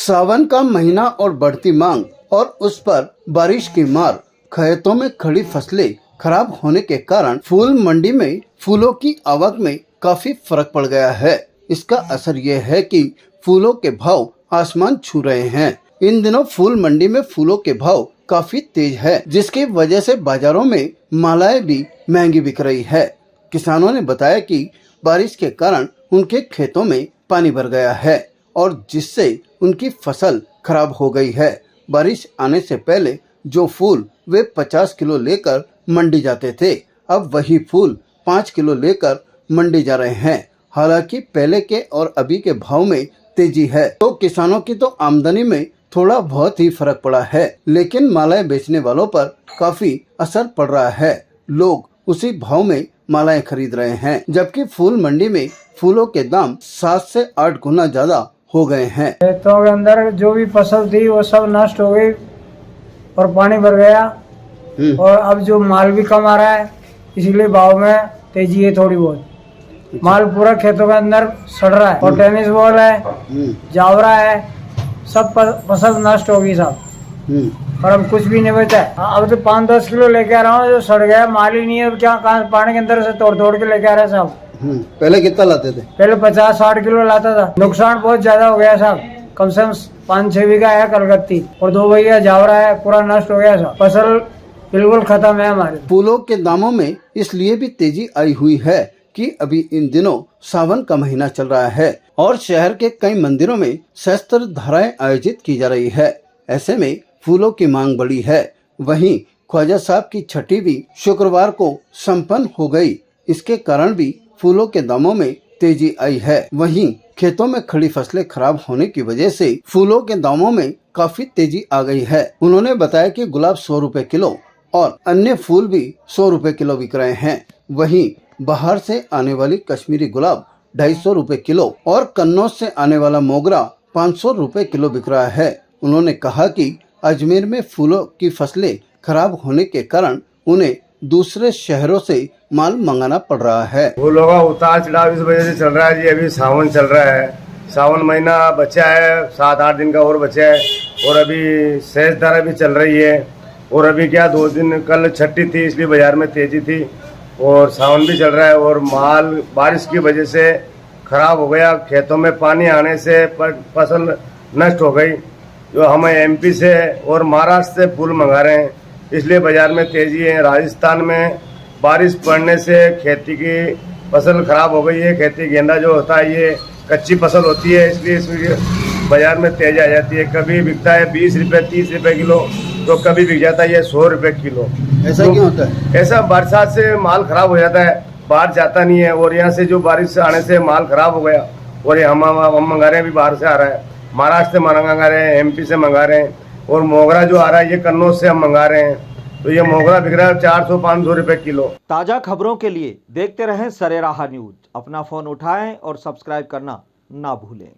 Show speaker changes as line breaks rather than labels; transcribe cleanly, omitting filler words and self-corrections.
सावन का महीना और बढ़ती मांग और उस पर बारिश की मार, खेतों में खड़ी फसलें खराब होने के कारण फूल मंडी में फूलों की आवक में काफी फर्क पड़ गया है। इसका असर यह है कि फूलों के भाव आसमान छू रहे हैं। इन दिनों फूल मंडी में फूलों के भाव काफी तेज है, जिसकी वजह से बाजारों में मालाएं भी महंगी बिक रही है। किसानों ने बताया कि बारिश के कारण उनके खेतों में पानी भर गया है और जिससे उनकी फसल खराब हो गई है। बारिश आने से पहले जो फूल वे 50 किलो लेकर मंडी जाते थे, अब वही फूल 5 किलो लेकर मंडी जा रहे हैं। हालांकि पहले के और अभी के भाव में तेजी है, तो किसानों की तो आमदनी में थोड़ा बहुत ही फर्क पड़ा है, लेकिन मालाएं बेचने वालों पर काफी असर पड़ रहा है। लोग उसी भाव में मालाएं खरीद रहे हैं, जबकि फूल मंडी में फूलों के दाम 7 से 8 गुना ज्यादा हो गए हैं।
खेतों के अंदर जो भी फसल थी वो सब नष्ट हो गई और पानी भर गया और अब जो माल भी कम आ रहा है, इसलिए भाव में तेजी है थोड़ी बहुत। माल पूरा खेतों के अंदर सड़ रहा है और टेनिस बॉल है, जावरा है, सब फसल नष्ट हो गई साहब। और अब कुछ भी नहीं बचा है। अब तो 5-10 किलो लेके आ रहा हूँ, जो सड़ गया माल ही नहीं है। क्या कहाँ पानी के अंदर से तोड़ तोड़ के लेके आ रहे हैं साहब।
पहले कितना लाते थे?
पहले 50-60 किलो लाता था। नुकसान बहुत ज्यादा हो गया साहब, कम से कम 5-6 बीघा है कलकत्ती और 2 बीघा जावरा है, पूरा नष्ट हो गया साहब। फसल बिल्कुल खत्म है हमारे।
फूलों के दामों में इसलिए भी तेजी आई हुई है कि अभी इन दिनों सावन का महीना चल रहा है और शहर के कई मंदिरों में शस्त्र धाराएं आयोजित की जा रही है। ऐसे में फूलों की मांग बढ़ी है। वहीं ख्वाजा साहब की छठी भी शुक्रवार को संपन्न हो गई। इसके कारण भी फूलों के दामों में तेजी आई है। वहीं खेतों में खड़ी फसलें खराब होने की वजह से फूलों के दामों में काफी तेजी आ गई है। उन्होंने बताया कि गुलाब 100 रुपए किलो और अन्य फूल भी 100 रुपए किलो बिक रहे हैं। वहीं बाहर से आने वाली कश्मीरी गुलाब 250 रुपए किलो और कन्नौज से आने वाला मोगरा 500 रुपए किलो बिक रहा है। उन्होंने कहा कि अजमेर में फूलों की फसलें खराब होने के कारण उन्हें दूसरे शहरों से माल मंगाना पड़ रहा है।
फूलों का उतार चढ़ाव इस वजह से चल रहा है जी। अभी सावन चल रहा है, सावन महीना बचा है, 7-8 दिन का और बचा है और अभी सेज धारा भी चल रही है। और अभी क्या 2 दिन कल छठी थी, इसलिए बाजार में तेजी थी और सावन भी चल रहा है और माल बारिश की वजह से खराब हो गया। खेतों में पानी आने से फसल नष्ट हो गई। जो हम एमपी से और महाराष्ट्र से फूल मंगा रहे हैं, इसलिए बाजार में तेजी है। राजस्थान में बारिश पड़ने से खेती की फसल खराब हो गई है। खेती गेंदा जो होता है ये कच्ची फसल होती है, इसलिए इसमें बाजार में तेजी आ जाती है। कभी बिकता है 20 रुपये 30 रुपये किलो, तो कभी बिक जाता है ये 100 रुपये किलो।
ऐसा क्यों होता है?
ऐसा बरसात से माल खराब हो जाता है, बाहर जाता नहीं है और यहाँ से जो बारिश आने से माल खराब हो गया और ये हम मंगा रहे हैं, अभी बाहर से आ रहा है, महाराष्ट्र से मंगा रहे हैं, एमपी से मंगा रहे हैं। और मोगरा जो आ रहा है ये कन्नौज से हम मंगा रहे हैं, तो ये मोगरा बिक रहा है 400-500 रुपये किलो।
ताज़ा खबरों के लिए देखते रहें सरेराह न्यूज। अपना फ़ोन उठाएं और सब्सक्राइब करना ना भूलें।